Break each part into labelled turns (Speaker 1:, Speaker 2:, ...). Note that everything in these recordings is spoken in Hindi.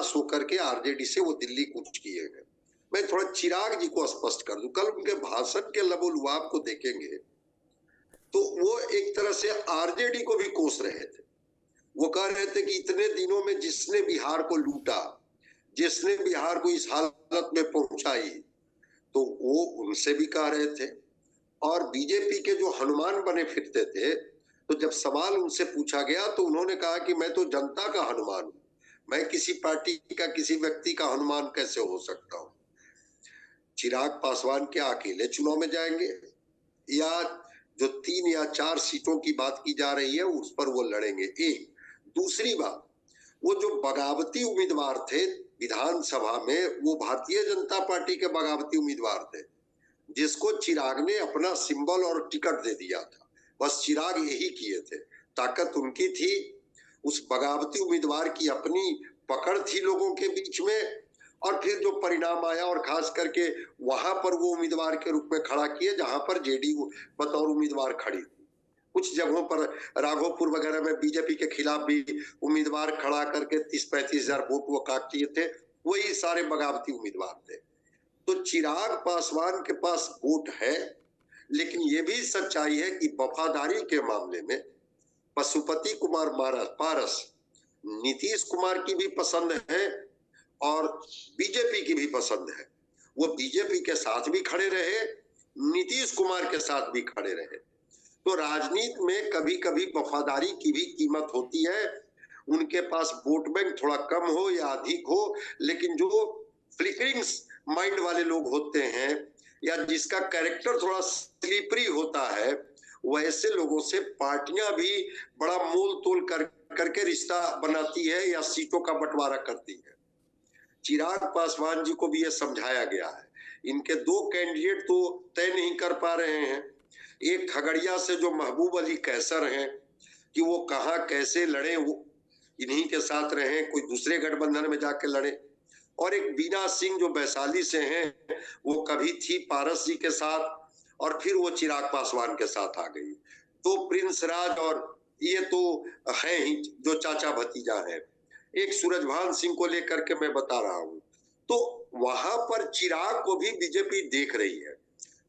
Speaker 1: पास होकर के आरजेडी से वो दिल्ली कूच किए गए। मैं थोड़ा चिराग जी को स्पष्ट कर दूं, कल उनके भाषण के लबोलुआब को देखेंगे तो वो एक तरह से आरजेडी को भी कोस रहे थे। वो कह रहे थे कि इतने दिनों में जिसने बिहार को लूटा, जिसने बिहार को इस हालत में पहुंचाई, तो वो उनसे भी कह रहे थे। और बीजेपी के जो हनुमान बने फिरते थे, तो जब सवाल उनसे पूछा गया तो उन्होंने कहा कि मैं तो जनता का हनुमान हूं, मैं किसी पार्टी का, किसी व्यक्ति का हनुमान कैसे हो सकता हूं। चिराग पासवान क्या अकेले चुनाव में जाएंगे, या जो 3 या 4 सीटों की बात की जा रही है उस पर वो लड़ेंगे? एक दूसरी बात, वो जो बगावती उम्मीदवार थे विधानसभा में, वो भारतीय जनता पार्टी के बगावती उम्मीदवार थे, जिसको चिराग ने अपना सिंबल और टिकट दे दिया था। बस चिराग यही किए थे, ताकत उनकी थी, उस बगावती उम्मीदवार की अपनी पकड़ थी लोगों के बीच में, और फिर जो परिणाम आया, और खास करके वहां पर वो उम्मीदवार के रूप में खड़ा किए जहां पर जेडीयू बतौर उम्मीदवार खड़ी थी। कुछ जगहों पर राघोपुर वगैरह में बीजेपी के खिलाफ भी उम्मीदवार खड़ा करके 30-35 हजार वोट वो काटिए थे, वही सारे बगावती उम्मीदवार थे। तो चिराग पासवान के पास वोट है, लेकिन ये भी सच्चाई है कि वफादारी के मामले में पशुपति कुमार पारस नीतीश कुमार की भी पसंद है और बीजेपी की भी पसंद है। वो बीजेपी के साथ भी खड़े रहे, नीतीश कुमार के साथ भी खड़े रहे। तो राजनीति में कभी कभी वफादारी की भी कीमत होती है। उनके पास वोट बैंक थोड़ा कम हो या अधिक हो, लेकिन जो फ्लिकरिंग माइंड वाले लोग होते हैं, या जिसका कैरेक्टर थोड़ा स्लिपरी होता है, वैसे लोगों से पार्टियां भी बड़ा मोल तोल करके रिश्ता बनाती है या सीटों का बंटवारा करती है। चिराग पासवान जी को भी यह समझाया गया है। इनके 2 कैंडिडेट तो तय नहीं कर पा रहे हैं। एक खगड़िया से जो महबूब अली कैसर हैं, कि वो कहां कैसे लड़े, वो इन्हीं के साथ रहे, कोई दूसरे गठबंधन में जाके लड़े। और एक बीना सिंह जो वैशाली से हैं, वो कभी थी पारस जी के साथ और फिर वो चिराग पासवान के साथ आ गई। तो प्रिंस राज और ये तो है ही जो चाचा भतीजा है। एक सूरजभान सिंह को लेकर के मैं बता रहा हूं। तो वहां पर चिराग को भी बीजेपी देख रही है।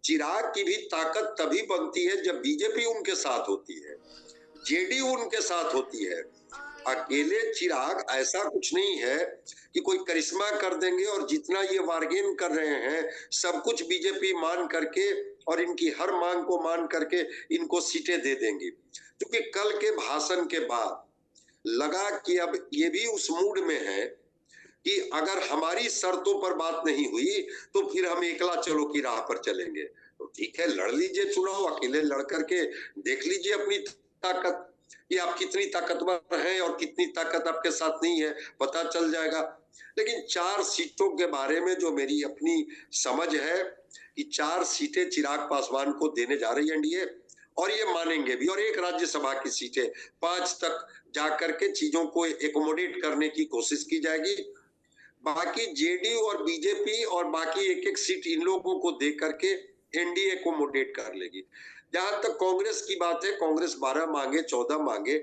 Speaker 1: चिराग की भी ताकत तभी बनती है जब बीजेपी उनके साथ होती है, जेडीयू उनके साथ होती है। अकेले चिराग ऐसा कुछ नहीं है कि कोई करिश्मा कर देंगे और जितना ये बार्गेन कर रहे हैं सब कुछ बीजेपी मान करके और इनकी हर मांग को मान करके इनको सीटें दे देंगी। क्योंकि कल के भाषण के बाद लगा कि अब ये भी उस मूड में है कि अगर हमारी शर्तों पर बात नहीं हुई तो फिर हम एकला चलो की राह पर चलेंगे। तो ठीक है, लड़ लीजिए चुनाव, अकेले लड़ करके देख लीजिए अपनी ताकत कि आप कितनी ताकतवर हैं और कितनी ताकत आपके साथ नहीं है, पता चल जाएगा। लेकिन 4 सीटों के बारे में जो मेरी अपनी समझ है कि 4 सीटें चिराग पासवान को देने जा रही है एनडीए, और ये मानेंगे भी, और एक राज्यसभा की सीटें 5 तक जाकर के चीजों को एकोमोडेट करने की कोशिश की जाएगी। बाकी जेडीयू और बीजेपी और बाकी एक-एक सीट इन लोगों को दे करके एनडीए एकोमोडेट कर लेगी। जहां तक कांग्रेस की बात है, कांग्रेस 12 मांगे 14 मांगे,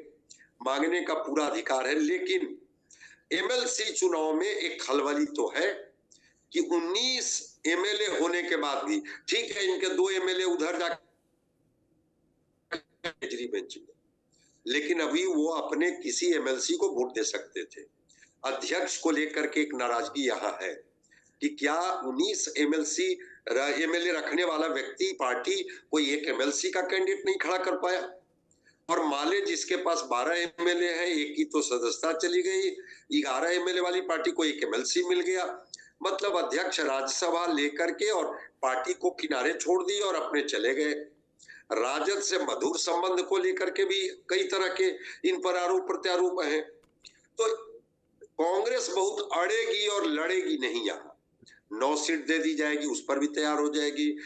Speaker 1: मांगने का पूरा अधिकार है, लेकिन एमएलसी चुनाव में एक खलबली तो है कि 19 एमएलए होने के बाद भी, ठीक है इनके 2 एमएलए उधर जाकर केजरी बेंच में, लेकिन अभी वो अपने किसी एमएलसी को वोट दे सकते थे। अध्यक्ष को लेकर के एक नाराजगी यहाँ है कि क्या 19 एमएलए रखने वाला व्यक्ति, पार्टी कोई एक एमएलसी का कैंडिडेट नहीं खड़ा कर पाया। और माले जिसके पास 12 एमएलए है, एक की तो सदस्यता चली गई, 11 एमएलए वाली पार्टी को एक एमएलसी मिल गया। मतलब अध्यक्ष राज्यसभा लेकर के और पार्टी को किनारे छोड़ दी और अपने चले गए। राजद से मधुर संबंध को लेकर के भी कई तरह के इन पर आरोप प्रत्यारोप हैं। तो कांग्रेस बहुत अड़ेगी और लड़ेगी नहीं। यहाँ 9 सीट दे दी जाएगी, उस पर भी तैयार हो जाएगी।